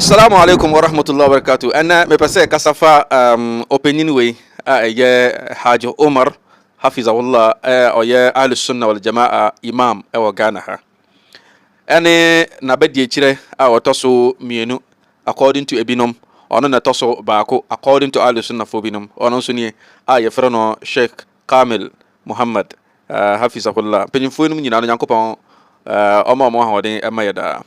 Assalamu alaikum wa rahmatullahi wa barakatuh. Ana me pese kasafa opinion we ye Haji Umar hafizahullah o ye Ahlussunnah wal Jamaa imam e wa Ghana ha. Ene na bedie kire a otoso mienu according to ebinom ono na toso baako according to Ahlussunnah fo binom ono so ni a ye frɛ no Sheikh Kamil Muhammad hafizahullah. Penyimfo no nyina no Nyankopɔn omo ahoden e mayeda.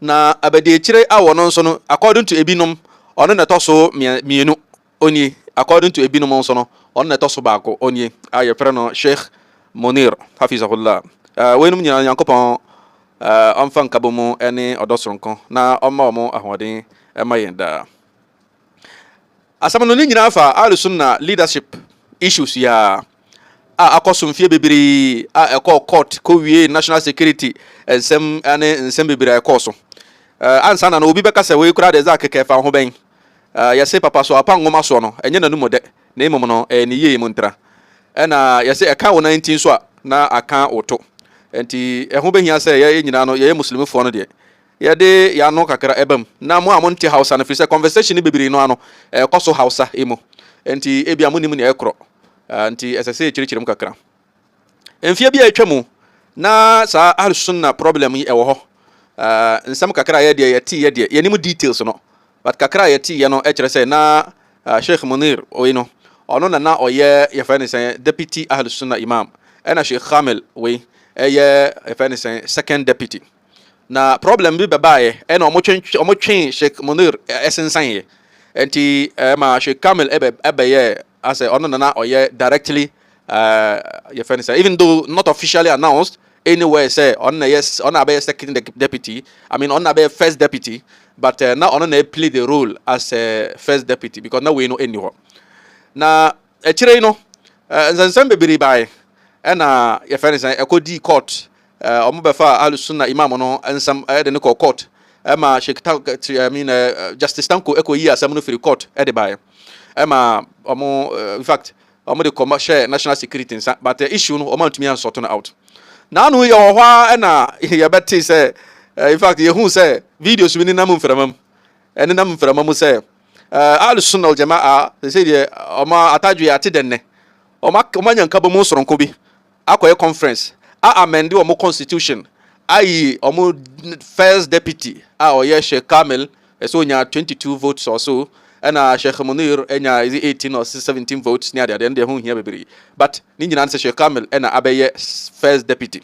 Na abedi chire awono nso no according to ebinom ono na toso mienu oni according to ebinom nso no ono na toso baako oni aye frɛ no Sheikh Munir hafizahullah wenum nyina Nyankopɔn amfa nkabomu ene odosronko na omo ahoden emayenda. Asam no nyina afa Ahlussunnah leadership issues ya akosomfie bebiri court ko wie national security ensem bebiri ekoso ansa na obi beka se we kura de Zack kefa ho ben ya se papa so apa ngoma so no enye nanu mode na imom no ni ye mu ntra na ya se eka wo 19 so na aka oto enti ho behia se ye nyina no ye muslim fo no de ya de ya no kakra ebam na mo amonte Hausa na fi se conversation ni bebiri no ano ekoso Hausa emo enti ebia mo nim ne ekro anti SSA chirichirim kakra enfia bia atwamu na sa Ahlussunnah problem yi ewo ho nsam kakra ye de ye nim details no but kakra ye ti ye no e kire say na Sheikh Munir oyi no ono na oye ye fa ne say deputy Ahlussunnah imam ena Sheikh Kamil we ye fa ne say second deputy na problem bi bebaye ena omo twen Sheikh Munir esensan ye enti ma Sheikh Kamil ebe ye as ono na oye directly ye fa ne say even though not officially announced anywhere say on yes on abe second deputy, I mean on abe first deputy, but now on play the role as a first deputy because now we know anywhere. Na chire no nzanzan bebiri bai na ye fa ne say ekodi court omo be fa Ahlussunnah imam no nsam de ne court ma Sheikh I mean Justice Tanko ekoyi asam no free court e de bai ma omo in fact omo de commercial national security but issue no omo ntumi an sort out. Na no ye ohwa na ye beti say in fact ye hu say videos bi ni nam mframam ene nam mframam say Ahlussunnah wal Jamaa say de oma atadwe ate denne oma nyanka bomu soronko bi akoye conference amend omo constitution ayi omo first deputy oye Sheikh Kamil so nya 22 votes or so and Sheikh Munir enya is 18 or 17 votes near the end they hu here bebiri but ni nyina say Sheikh Kamil and abeye first deputy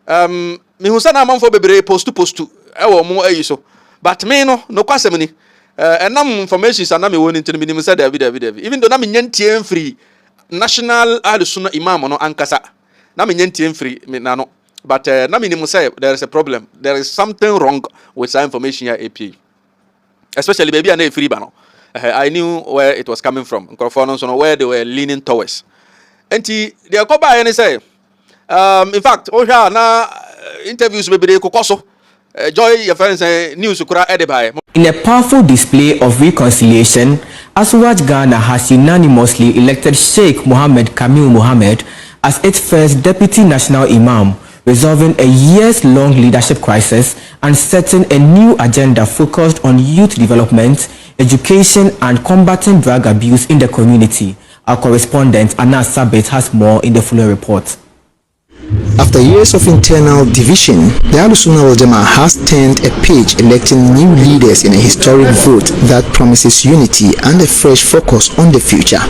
me hu sana manfo bebiri post e wo mo ayi so but me no kwasem ni enam information sana me woni ntini minim say David even though na me nyantie free national Ahlussunnah imam no ankasa na me nyantie free me na no but na me nim say there is a problem, there is something wrong with that information here APA, especially baby and free ba no. I knew where it was coming from. So where they were leaning towards. And they go by and say, in fact, na interviews with the Kokoso, joy your friends news in a powerful display of reconciliation, Aswad Ghana has unanimously elected Sheikh Kamil Muhammad as its first deputy national imam, resolving a years-long leadership crisis and setting a new agenda focused on youth development, education and combating drug abuse in the community. Our correspondent Anas Sabit has more in the following report. After years of internal division, the Ahlussunnah wal Jamaa has turned a page electing new leaders in a historic vote that promises unity and a fresh focus on the future.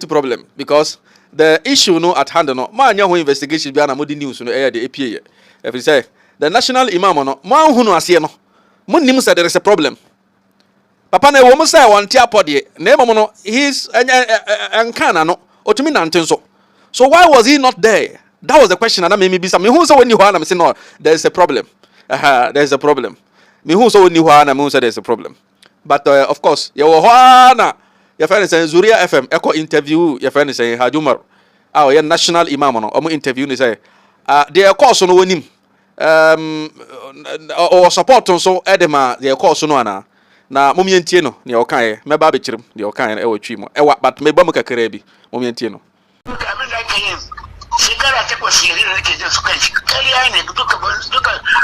Problem because the issue no at hand no man nya ho investigation bi na modi news no the APA if you say the national imam no man hu no ase no munnim say there is a problem papa na wo mo say won tia pode na emom no he's enkana no otumi nante so why was he not there? That was the question and me bisa me hu say woni ho na me say no there is a problem there is a problem me hu say woni ho na me hu say there is a problem but of course you wo ho na your friend say Zuria FM echo interview your friend say Haji Umar your national imam no omo interview ni say the course no wonim or support so edema the course no ana na momientie no ne okan me ba be kirim de okan e watwi mo but me ba mo kakara bi momientie no shekara 8 yare da nake jin su kan shi kariya ne duka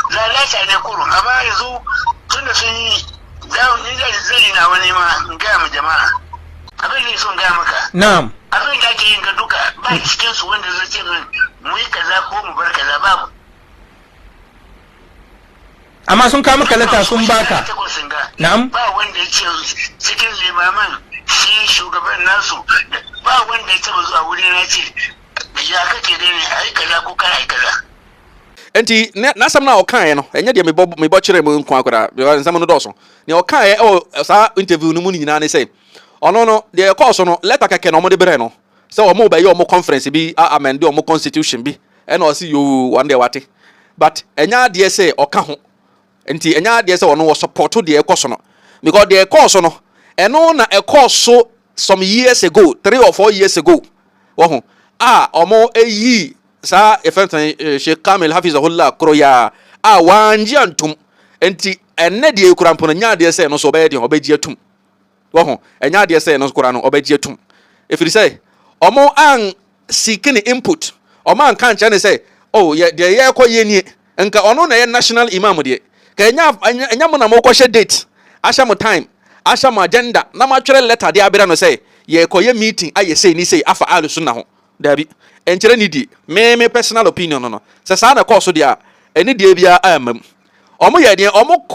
lalata ne kurun amma yanzu tun da sun yi zai na wani ma in gaya ma jama'a abin da sun gaya maka na'am abin da ake yin ga duka ba cikin su wanda zai ce mu yi kaza ko mu bar kaza babu amma sun kawo maka lata sun baka na'am ba wanda ya ce cikin limaman shi shugaban nasu ba wanda ya taba zuwa wuri na ce ya kake gani ai kaza ko kana ai kaza enti na sam na okan no enye de me bo kire mu nko akora because nsam no doso ne okan sa interview no mu nyina ne say ono no de course no letter keke no mo de bere no say o mo ba ye o mo conference bi amend o mo constitution bi e na o si yo one day wate but enya de say oka ho enti enya de say ono wo support de course no because de course no eno na e course some years ago 3 or 4 years ago wo ho omo eyi sa efentan Sheikh Kamil hafizahullah kroya wanji antum enti enne de ekurampo nya de se no so be de obeji atum wo ho enya de se no kura no obeji atum efiri se omo an seeking input omo an kan cha ne se oh ye de ye koye ni nka ono na ye national imam de ka enya mo na mo kwhye date asha mo time asha mo agenda na ma twere letter de abira no se ye koye meeting aye se ni se afa Ahlussunnah ho dabi enchere ni di me personal opinion no se sa na course dia eni die bia amam omo ye de omo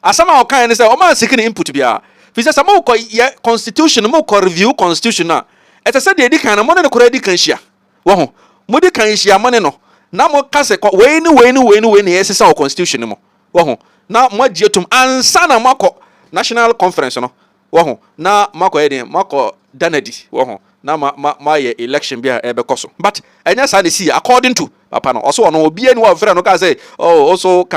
asama o kan ni se omo seeking input bia fi se sama ko ye constitution mo ko review constitution na ete se de di kan na mo ne ko di kan hia wo ho mo di kan hia mo ne no na mo ka se we ni ye se sa constitution mo wo ho na mo agietum ansa na mo national conference no wo ho na mako ye de mako danadi wo ho na ma ye election bia ebe koso but enya sa dey see according to papa no also ono obi eni wa frɛ no ka say oh also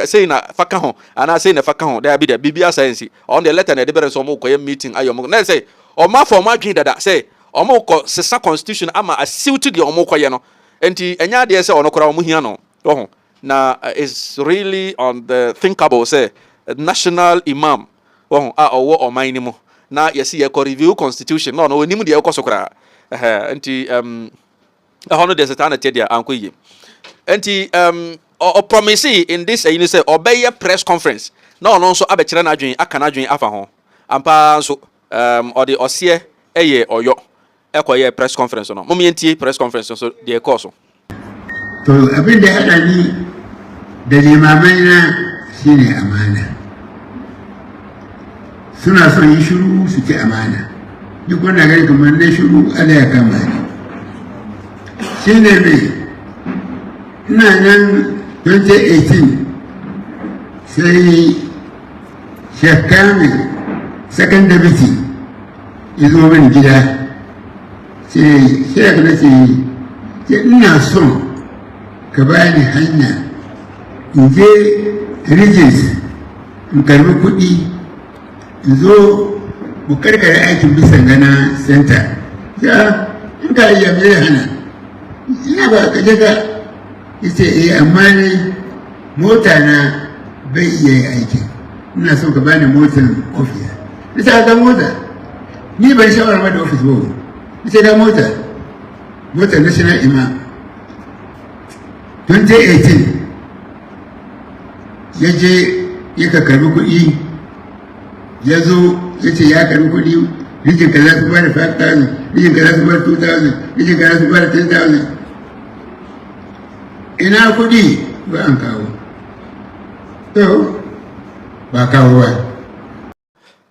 say na faka ho ana say na faka ho there be the bibia science on the letter na de bere so mo koye meeting ayo mo na say o ma for ma dwen dada say o mo ko sesa constitution ama asiwtu de o mo koye no enti enya de say ono kora mo hia no ho na is really on the thinkable say national imam ho owo o man ni mo na yesi ye ko review constitution no onim de ye ko sokra enti hono de setana tedia ankoyi enti o promise in this you say obey press conference no no so abekire na adwen aka na adwen afa ho ampa so o de ose eye oyo ekoye press conference no mum yentie press conference so de ko so to abin da hada ni da limamai na shine amana suna son yi shiru su ci amana duk wanda gari kamar na shiru ala ya kama ne shi ne mai ina nan 2018 sai Sheikh Kamil second deputy ya zo min gida sai Sheikh na ce ina son ka bani hanya in je regions in karbi kuɗi zo mu karkare aikin bisan gana center ya in ka iya mai hana ina ba ka daga yace amma ne mota na bai iya aikin ina so ka bani motar office bisa ga mota ni ban shawara ma da office ba bisa ga mota national imam 2018 ya je ya ka karbi kuɗi ya zo ya ce ya karbi kuɗi rijin ka za su bada 5,000 rijin ka za su bada 2,000 rijin ka za su bada 10,000 ina kuɗi ba an kawo to ba kawo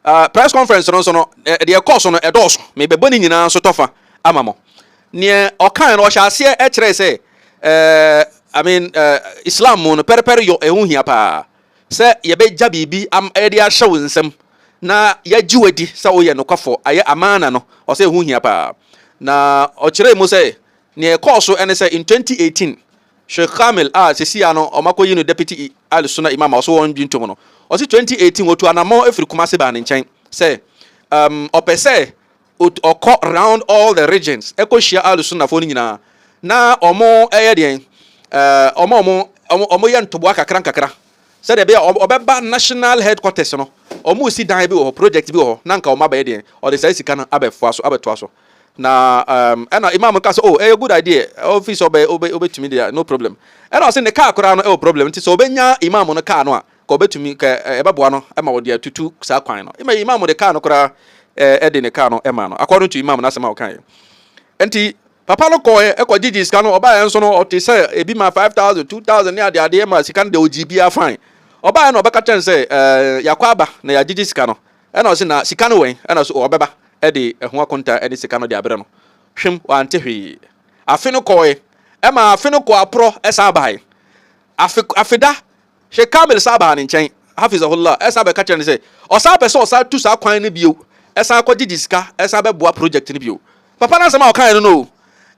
ba press conference no so no de course no edoso me bebo ni nyina so tofa amamo ne okan no hya ase e kire se I mean Islam no perepere yo ehun hia pa se ye be ja bibi am e de ahye wonsam na ya jiwedi se wo ye no kwafo aye amana no o se ehun hia pa na o kire mu se ne course ene se in 2018 Sheikh Kamil sisi ano o makoyi no deputy Ahlussunnah imam o so won bintom no o se 2018 wotu anamo afri kumase ba ne nchen se opese oko around all the regions eko shia Ahlussunnah fo ni nyina na omo eye den omo ye ntobo kakra se de be obeba national headquarters no omo si dan bi o project bi o na nka o maba ye den o de sai sika na abefo aso abeto aso na ɛna imam ka so oh a good idea office obetumi there no problem ɛna ɔse ne car kora no problem nti so obenya imam no car no a ka obetumi ka ɛbɛboa no ɛma wɔde atutu saa kwan no imam de car no kora ɛde ne car no ɛma no according to imam na sema ɔkan nti papa no kɔ ɛkɔgigi sika no ɔbaa nso no ɔte sɛ ebi ma 5000 2000 ne ade ma sika no de ogibi afan ɔbaa no ɔbɛka kyɛn sɛ yakɔ aba na yagigi sika no ɛna ɔse na sika no wɛn ɛna so ɔbɛba ɛde ɛho akonta ɛde sika no de abrɛ no hwem wante hwee afe no kɔɛ ɛma afe no kɔ aprɔ ɛsa abae afeda Sheikh Kamil sa aba ne nkyɛn hafizahullah ɛsa bɛka kyerɛ ne sɛ ɔsa pɛ sɛ ɔsa tu saa kwan no bio ɛsa akɔgye sika ɛsa bɛboa project no bio papa na sɛ ma ɔkan no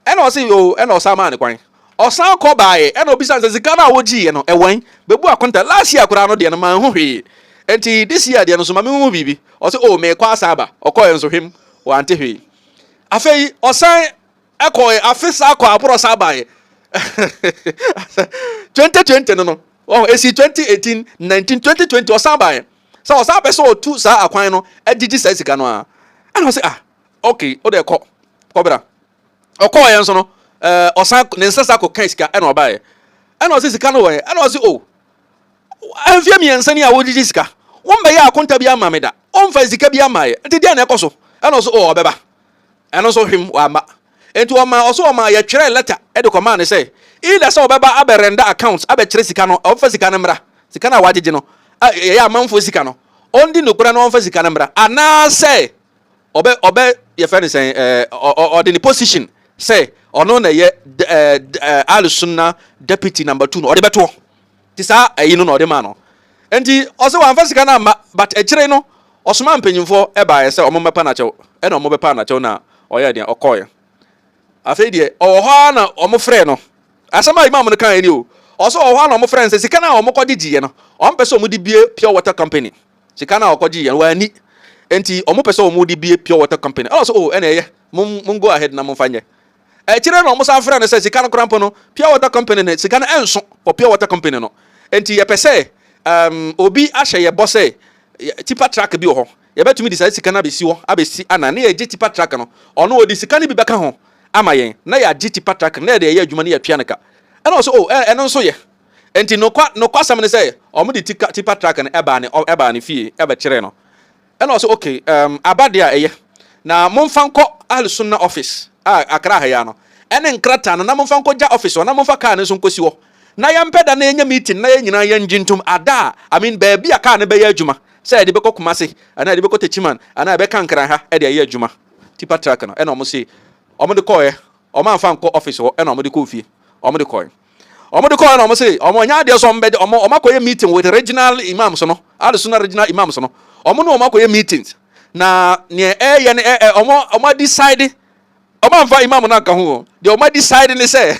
ɛna ɔse yo ɛna ɔsa ma ne kwan ɔsan kɔ bae ɛna obi san sɛ sika no a wɔgyiɛ no ɛwɛn bɛbu akonta last year koraa no deɛ no ma ho hwee enti this year deɛ no so ma me hu bibi ɔse oh me kɔ asa aba ɔkɔɛ nso hwem wante hwee afei ɔsan ɛkɔɛ afe saa kɔ aprɔ sa bae 2020 no esi 2018 19 2020 ɔsan bae sɛ ɔsan pɛ sɛ ɔtu saa akwan no ɛgyegye saa sika no a ɛna ɔse okay o de kɔbra ɔkɔɛ nso no ɔsan ne nsa sa kɔ kan sika ɛna ɔbae ɛna ɔse sika no wɔ ɛna ɔse oh ɛmfia miɛnsa ni a wɔgyegye sika wɔn bɛyɛ akonta bi ama me da ɔmfa sika bi ama yɛ nti deɛ na ɛkɔ so ɛna ɔse oh ɔbɛba ɛno nso hwem wama enti ɔma yɛtwerɛ letter ɛde kɔma ne sɛ either sɛ ɔbɛba abɛrenda account abɛkyerɛ sika no ɔmfa sika no mmra sika no a wagyegye no ɛyɛ amanfo sika no ɔndi nokora no ɔmfa sika no mmra anaasɛ ɔbɛ yɛfɛ ne sɛ ɔde ne position sɛ ɔno na yɛ Ahlussunnah deputy number 2 no ɔde bɛtoɔ ti saa ayi no na ɔde ma no enti ɔsɛ wɔamfa sika no amma but akyire no ɔsoma mpanyimfoɔ ɛbaeɛ sɛ ɔmo mɛpa nakyɛw ɛna ɔmo bɛpa nakyɛw na ɔyɛ deɛ ɔkɔɛ afei deɛ ɔwɔ hɔ na ɔmo frɛ no asɛm a imam no kan ani o ɔsɛ ɔwɔ hɔ na ɔmo frɛ no sɛ sika no a ɔmo kɔgye gyeɛ no ɔmo pɛ sɛ ɔmo de bie pure water company sika no a ɔkɔgye yɛ no wani enti ɔmo pɛ sɛ ɔmo de bie pure water company ɛna ɔsɛ oh ɛna ɛyɛ mum go ahead na momfa nyɛ ɛkyerɛ na ɔmo san frɛ no sɛ sika no korampo no pure water company no sika no ɛnso for pure water company no enti yɛpɛ sɛ obi ahyɛ yɛ bɔ sɛ tipa track bi wɔ hɔ yɛbɛtumi de saa sika no abɛsi hɔ abɛsi ana ne yɛgye tipa track no ɔno ɔde sika no bi bɛka ho ama yɛn na yɛagye tipa track na yɛde yɛ adwuma no yɛtua no ka ɛna ɔsɛ oh ɛno nso yɛ enti nokwasɛm ne sɛ ɔmo de tipa track no ɛbaa ne fie ɛbɛkyerɛ no ɛna ɔsɛ okay abade a ɛyɛ na momfa nkɔ Ahlussunnah office a akra ha ya no ɛne nkrata no na momfa nkɔ gya office hɔ na momfa kaa no nso nkɔsi hɔ na yɛmpɛ da na yɛnya meeting na yɛnyina yɛngye ntom ada baabi a kaa no bɛyɛ adwuma sɛ yɛde bɛkɔ Kumase anaa yɛde bɛkɔ Techiman anaa yɛbɛka nkran ha ɛde ayɛ adwuma tipa track no ɛna ɔmo se ɔmo de kɔɛ ɔmo amfa nkɔ office hɔ ɛna ɔmo de kɔ fie ɔmo de kɔɛ na ɔmo se ɔmo nya adeɛ so ɔmo akɔyɛ meeting with regional imams no Ahlussunnah regional imams no ɔmo no ɔmo akɔyɛ meetings na ne ɛyɛ ne ɔmo decide ɔmo amfa imam no aka ho deɛ ɔmo decide ne sɛ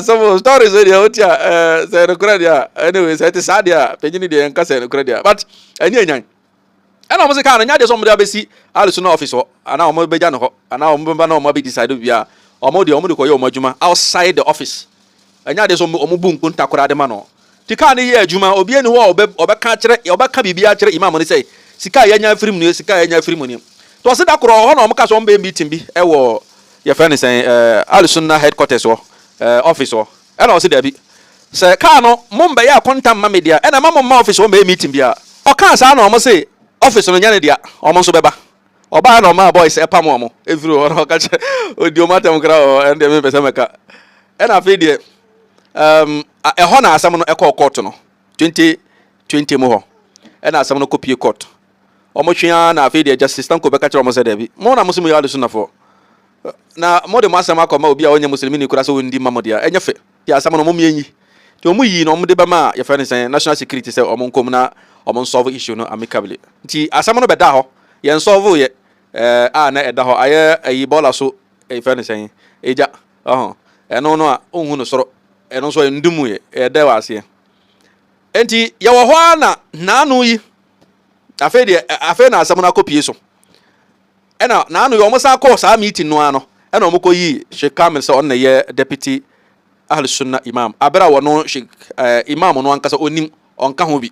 some stories wey dey otia say no credit anyway say it is sad dia pejini dey nka say no credit but ani enyan ana omo se ka na nya dey so omo dey abesi Ahlussunnah office ho ana omo beja no ho ana omo bemba na omo be decide bia omo dey koye omo adwuma outside the office anya dey so omo bu nko ntakora de ma no ti ka ne ye adwuma obi ani ho obeka kire obeka bibia kire imam ne say sika ya nya firim ne sika ya nya firim ne to se da koro ho na omo ka so omo be meeting bi e wo ye friend say Ahlussunnah headquarters ho office ho and also there be say car no mum be ya contact ma media and ma office wo be meeting bia o kan sa na o mo say office no nya ne dia o mo so beba o ba na o ma boys e pam o mo every o ka che o di o matem kra o and me pese meka and afi de e ho na asam no e call court no 2020 mo ho and asam no copy court o mo twia na afi de justice tan ko be ka che o mo say there bi mo na mo so mo ya Ahlussunnah for na mo de masama akoma obi a onye muslimi ni kura so ndi mamodia enye fe ya asama no mo mienyi ti omu yi no mo de ba ma ya fa ne sen national security say omo nkom na omo solve issue no amicably nti asama no be da ho ye solve ye na e da ho aye ayi bola so e fa ne sen eja eno no a ohun no soro eno so ndumu ye e da wa ase enti ye wo ho na anu yi afi na asama na kopie so ena na anu yo mo sa call sa meeting no ano ena mo ko yi Sheikh Kamil so on ye deputy Ahlussunnah imam abra wono Sheikh imam no ankasa onim onka ho bi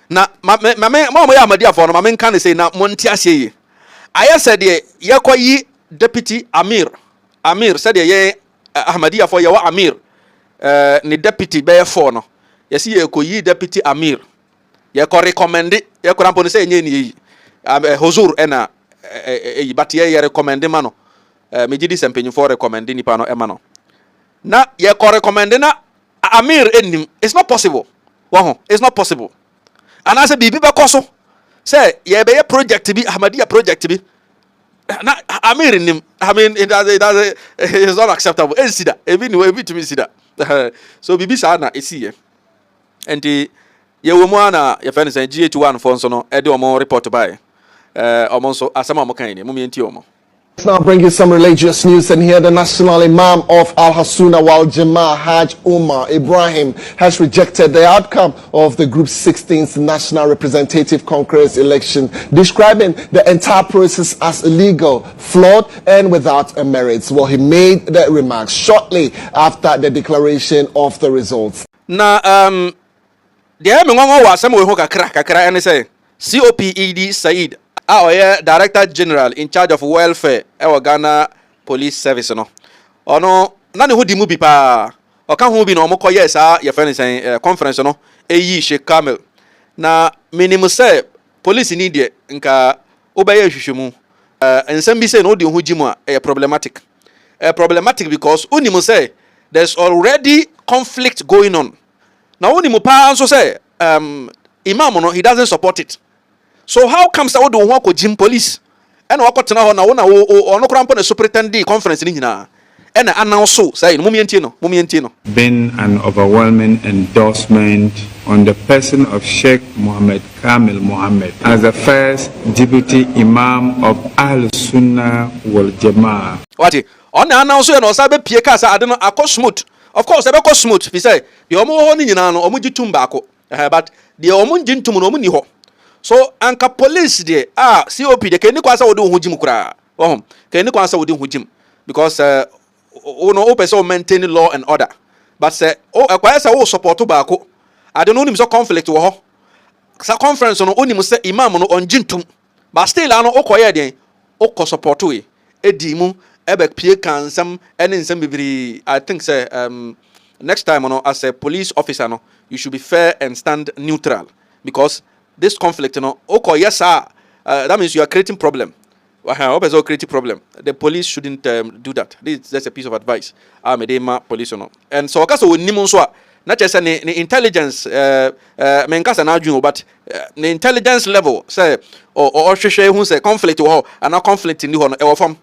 na mo ya amadi afo no ma men kan say na mo nti ase yi I said ye koyi deputy Amir said ye Ahmadiyya for your Amir ni deputy be for no yes ye koyi deputy Amir ye ko recommend ye ko ramponi say nye ni huzur ena but ye recommend ma no me gidi sempenyu for recommend ni pa no e ma no na ye ko recommend na Amir enim. It's not possible. Wow, it's not possible. And I said bibi be koso say ye be project bi Ahmadiyya project bi na Amir enim. I mean it's not acceptable. Sida even we to me sida. So bibi sa na esi ye enti ye wo mu ana ye fe ne say GH1 for so no e de omo report by omo so asama mo kan ni mo mi enti omo. Let's now bring you some religious news, and here the National Imam of Ahlussunnah wal Jama'ah, Hajj Umar Ibrahim, has rejected the outcome of the Group 16th National Representative Congress election, describing the entire process as illegal, flawed, and without a merit. Well, he made the remarks shortly after the declaration of the results. Na the me ngongo wa sam we ho kakra ene say COPED Said Director General in charge of welfare Ghana Police Service no ono na ne ho di mu bi pa o ka ho bi no mo koye sa ye fe ne conference no Sheikh Kamil na minimum say police ni de nka obeye hwehwemu ensem bi say no di ho gimu a problematic because unimu say there's already conflict going on. Now unimu pa anso say imam no he doesn't support it. So how comes that we don't want to gym police? And we got to know na no krampo na superintendent conference ni nyina. And announce so say mumienti no. Been an overwhelming endorsement on the person of Sheikh Kamil Muhammad as the first deputy imam of Ahlussunnah wal Jama'ah. What? On announce you no sabe pie ka sa ade no akọ smooth. Of course, ebe ko smooth fi say the omo ho ni nyina no omo gitum baako. But the omo gintum no omo ni ho. So anka police de COP de keni kwasa wodi ho jim kura. Keni kwasa wodi ho jim because no person maintain law and order. But say kwasa wo support baako. I don't know him so conflict wo ho. Sa conference no oni mu say imam no on gintum. But still no okoye den okọ support we edi mu ebe pie kansam ene nsam bibiri. I think say next time no as a police officer no you should be fair and stand neutral because this conflict, yes, sir. That means you are creating problem. Creating problem. The police shouldn't do that. That's a piece of advice. Police, and so because we need not just an intelligence, but the intelligence level, say, or who say conflict or not conflict in the form.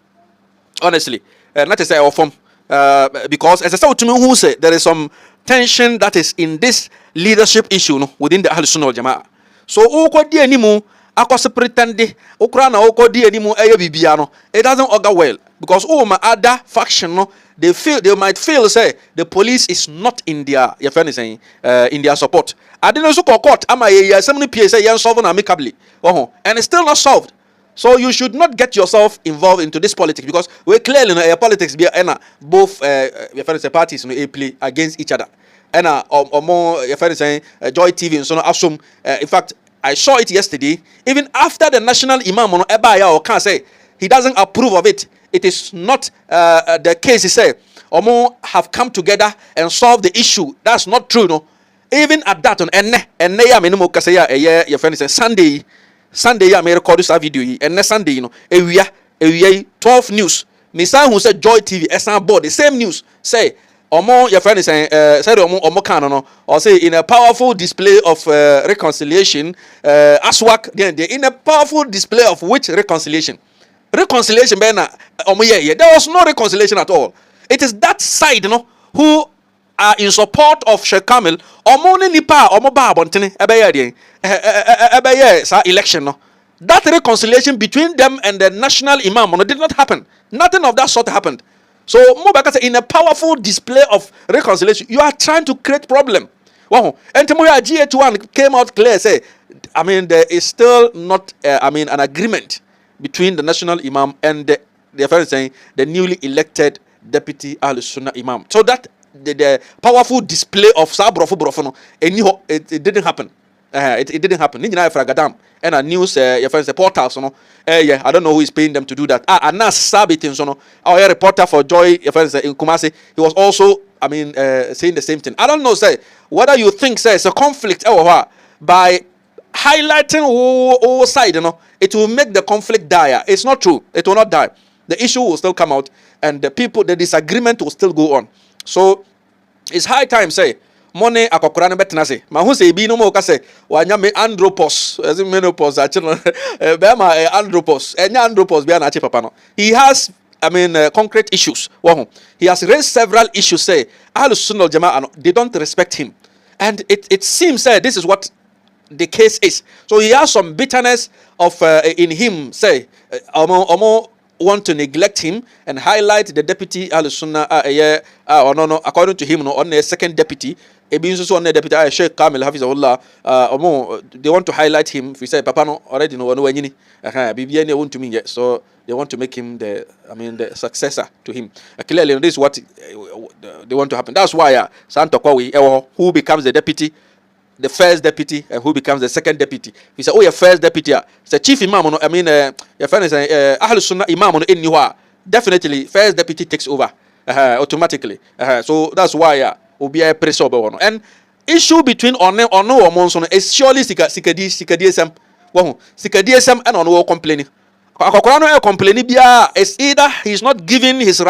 Honestly, not just our form. Because as I said to me, who say there is some tension that is in this leadership issue within the Ahlussunnah wal Jama'ah. So oko di animu akose pretende okra na oko di animu eye bibia no it doesn't augur well because my other faction no they might feel say the police is not in their in their support. I didn't so court ama ye asem no pie say yen solve na amicably and it's still not solved. So you should not get yourself involved into this politics because we clearly know politics be both parties play against each other. And more Joy TV and so on assume in fact I saw it yesterday even after the national imam on Ebaya or can say he doesn't approve of it. It is not the case. He say Omo have come together and solved the issue. That's not true, no. Even at that on enne ya me no kase ya your friend say Sunday ya me record this video enne Sunday ewia 12 news. Me say who say Joy TV esan board the same news say Omo your friend is saying said Omo can no or say in a powerful display of reconciliation aswak in a powerful display of which reconciliation be na Omo there was no reconciliation at all. It is that side who are in support of Sheikh Kamil Omo ni nipa Omo ba abontene ebe sa election no. That reconciliation between them and the national imam did not happen. Nothing of that sort happened. So, in a powerful display of reconciliation, you are trying to create problem. Wow. And tomorrow, GH1 came out clear, say, there is still not, an agreement between the national imam and the newly elected deputy Ahlussunnah imam. So that the powerful display of Sa Brofo, it didn't happen. It didn't happen. Ninja Fragadam and a news your friends portals, yeah, I don't know who is paying them to do that. And now Sabitin, our reporter for Joy, your friends in Kumasi, he was also, saying the same thing. I don't know, say, whether you think, say, it's a conflict by highlighting all side, it will make the conflict dire. It's not true. It will not die. The issue will still come out, and the disagreement will still go on. So it's high time, say, money akokurane betena se ma hu se bi no mo ka se wanya me andropos as menopause actually be ma andropos enya andropos be na achi papa no he has concrete issues. He has raised several issues, say Ahlussunnah Jama'ah, they don't respect him, and it seems this is what the case is. So he has some bitterness of in him, say Omo want to neglect him and highlight the deputy Ahlussunnah according to him on the second deputy on the deputy Sheikh Kamil they want to highlight him. If we say Papa no already no BBN want to mean yet, so they want to make him the successor to him. Clearly this is what they want to happen. That's why who becomes the deputy, the first deputy, and who becomes the second deputy. We say, your first deputy, it's the chief imam. Your friend is Ahlussunnah imam in definitely first deputy takes over automatically. So that's why be a pressure over. And issue between or Monson is surely sikadism. Sikadism and on complaining. Complaining is either he's not giving his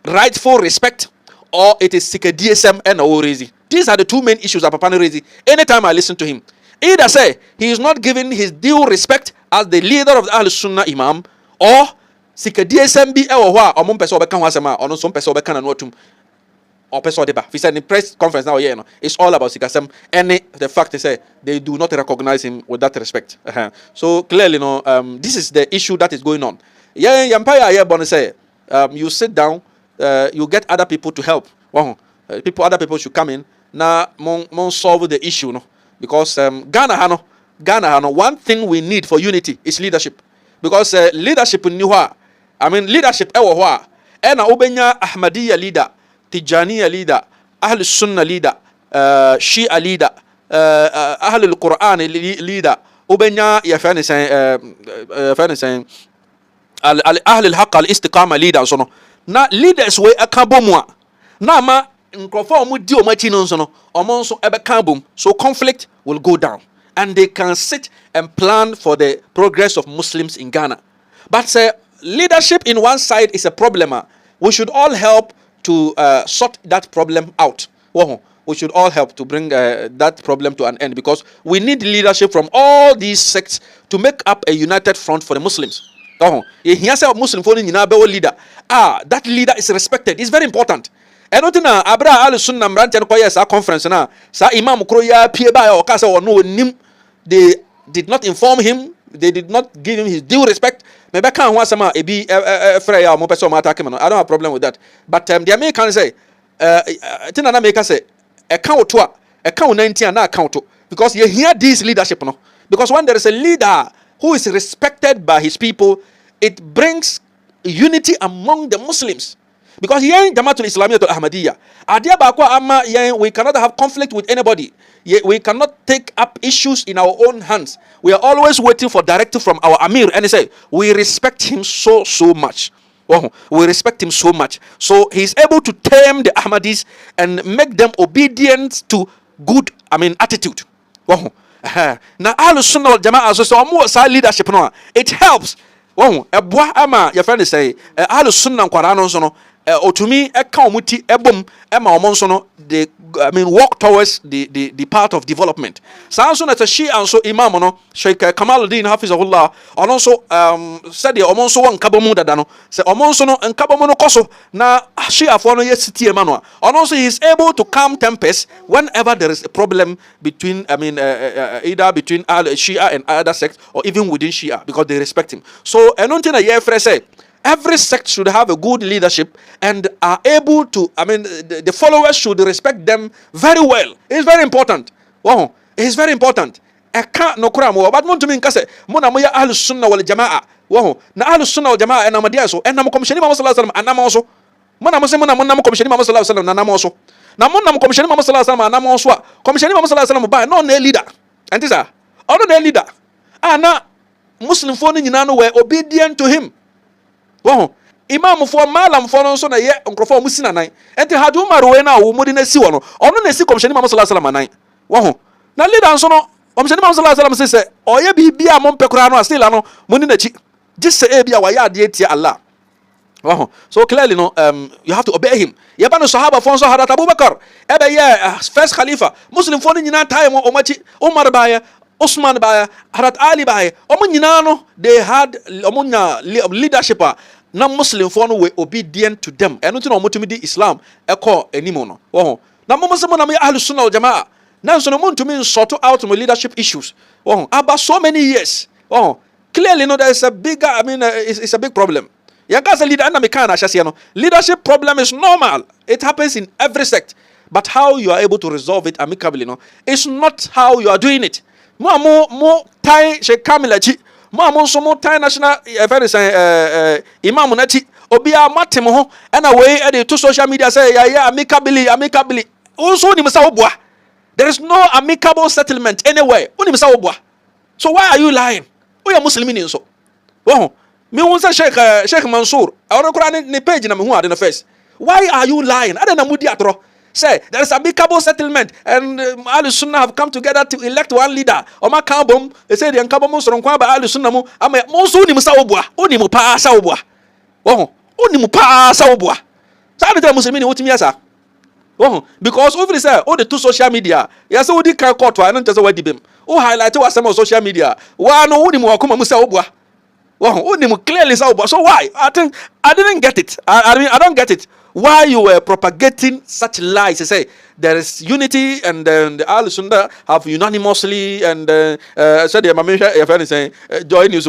rightful respect, or it is sikadism and orezi. These are the two main issues of Papa Rezi. Anytime I listen to him, either say he is not giving his due respect as the leader of the Ahlussunnah Imam, or sikadism be or mon person bekan wasema or no some person bekan anotum or person deba. We said in press conference now, it's all about sikasem. And the fact is they do not recognize him with that respect. So clearly, this is the issue that is going on. You sit down, you get other people to help. Other people should come in. Now, solve the issue, because Ghana, one thing we need for unity is leadership. Because leadership in leadership and Obenya Ahmadiyya leader, Tijaniya leader, Ahlussunnah leader, Shia leader, Ahlul Quran leader, Obenya saying Ahlul Haqq al-Istiqama leader. So now leaders we akabomwa. Now ma so conflict will go down, and they can sit and plan for the progress of Muslims in Ghana. But leadership in one side is a problem. We should all help to sort that problem out. We should all help to bring that problem to an end, because we need leadership from all these sects to make up a united front for the Muslims. Muslim leader. That leader is respected. It's very important. And not na abra Ahlussunnah mrantia no yes conference na sa imam kro ya pie ba o kasa no nim. They did not inform him, they did not give him his due respect. Maybe can ho asama e bi frey ya mo person ma attack him. I don't have a problem with that. But the American say tina na make say account to account 19 na account, because you hear this leadership no, because when there is a leader who is respected by his people, it brings unity among the Muslims. Because here in Jamaatul Islamiyah to Ahmadiyya, we cannot have conflict with anybody. We cannot take up issues in our own hands. We are always waiting for directive from our Amir, and he say we respect him so much. We respect him so much. So he's able to tame the Ahmadis and make them obedient to good attitude. Now Ahlussunnah wal Jama'ah so leadership no, it helps. Your friend is say Ahlussunnah Qur'an to me muti ebom they walk towards the path of development. So na Shia and so imam no Sheikh Kamil hafizahullah and also said the omonso wan kabomu dada no say omonso no nkabomu no koso na Shia for no yesiti emano. And also he is able to calm tempers whenever there is a problem between either between Shia and other sects, or even within Shia, because they respect him. So anonting a year say every sect should have a good leadership and are able to, the followers should respect them very well. It's very important. It's very important. I can't no kuramo, but want to mean kase, Mona Moya Ahlussunnah wal Jama'ah. Na Ahlussunnah wal Jama'ah and Ahmadiyya and Namu Commissioner Muhammad sallallahu alaihi wasallam and Namoso. Mona Commissioner Muhammad sallallahu alaihi wasallam and Namoso. Na Mona Commissioner Muhammad sallallahu alaihi wasallam and Namoso. Commissioner Muhammad sallallahu alaihi wasallam by no leader. And this ono the leader ana Muslim for ni nyina no were obedient to him. Wo imam for malam for no so na ye nkrofo mu sina nan. Enti hadu marwe na wo mudi na si wo no. Ono na si komshani Muhammad sallallahu alaihi wasallam nan. Wo na leader so no komshani Muhammad sallallahu alaihi wasallam say oye bibia mo mpekura no asila no muni na chi. Just say bia wa ya ade tie Allah. Wow. So clearly, no, you have to obey him. Yabano Sahaba Fonso Harat Abu Bakr, first Khalifa, Muslim phone in time Omachi, Omar Baya, Osman Baya, Harat Ali Baya, Omuninano, they had Omunya leadership. Now Muslim phone were obedient to them. And not to know Mutumidi Islam, Eko Enimono. Oh, now Momosamana Ahlussunnah wal Jama'ah. Now so no to me sort out my leadership issues. Oh, about so many years. Oh, clearly, no, there's a bigger, it's a big problem. Leadership problem is normal. It happens in every sect. But how you are able to resolve it amicably, no, it's not how you are doing it. More Thai Sheikh Kamil so more Thai national Imam Nati Obia Matimo and away at the social media say amicably. Also there is no amicable settlement anywhere. So why are you lying? We are Muslim so. Wow. Me won't say Sheikh Mansour. I want to ni page na who are the first. Why are you lying? I don't know. Say there is a amicable settlement and Ahlussunnah have come together to elect one leader. Oma kabom. They say the kabom so nkwa ba Ahlussunnah mu. Ama mo so ni musa obua. Oni mu pa sa obua. Oh, oni mu pa sa obua. Sa the Muslimin wotimi asa. Oh, because over there, all the two social media. Yes, so the court I don't just what dibem. Oh, highlight what some social media. Wa no oni mu akoma musa obua. Wow, clearly so why? I didn't get it. I don't get it. Why you were propagating such lies? To say there is unity and the Ahlussunnah have unanimously and said the Mamisha if anything join you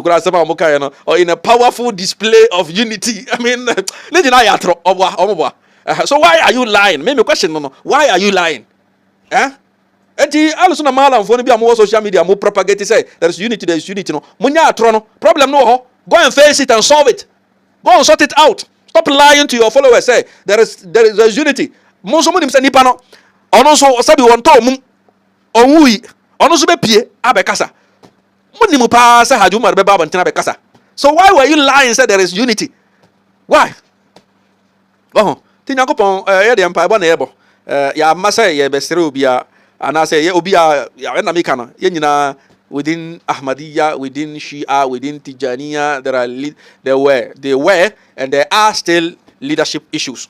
or in a powerful display of unity. I mean, so why are you lying? Maybe question no. Why are you lying? Eh? And the Ahlussunnah Malam for be more social media more propagate say there is unity, no. Munya trono problem no. Go and face it and solve it. Go and sort it out. Stop lying to your followers. Say there is unity. Monso munim say nipa no. Ono so sabi won to mu onwui. Ono so be pie abekasa. Munim pa say haju mar be baba ntina bekasa. So why were you lying say there is unity? Why? Oh, tinyakopon ye de empa bo na yebo. Ya masa ye besere obia and I say, within Ahmadiyya, within Shia, within Tijaniya, there were, and there are still leadership issues.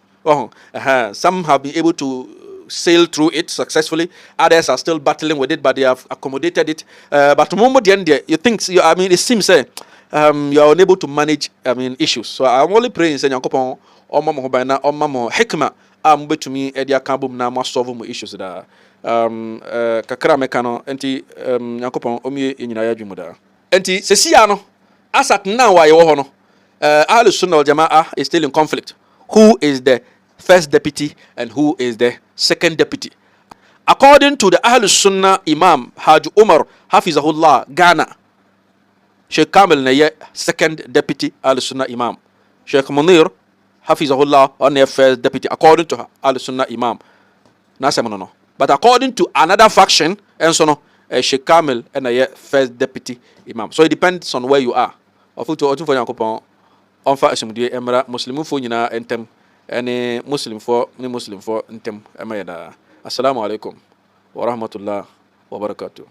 Some have been able to sail through it successfully. Others are still battling with it, but they have accommodated it. But moment the end, you think, it seems you are unable to manage, issues. So I'm only praying, say, Yankopon, Omamo Hikma, to me, Edia Kabum, na solve my issues that. Kakra mekano enti Yankopon omie nyina ya dwumuda enti sesia no asat na wa ye wo ho no Ahlussunnah wal Jama'ah is still in conflict. Who is the first deputy and who is the second deputy? According to the Ahlussunnah Imam Haj Umar Hafizahullah Ghana, Sheikh Kamil na ye second deputy Ahlussunnah Imam. Sheikh Munir Hafizahullah on the first deputy according to Ahlussunnah Imam. Nasemono. But according to another faction, and so no, Sheikh Kamil and a first deputy imam. So it depends on where you are. Of to for Yankopon, on fa asumdi emra Muslim for nyina entem, any Muslim for entem emayada. Assalamu alaikum wa rahmatullah wa barakatuh.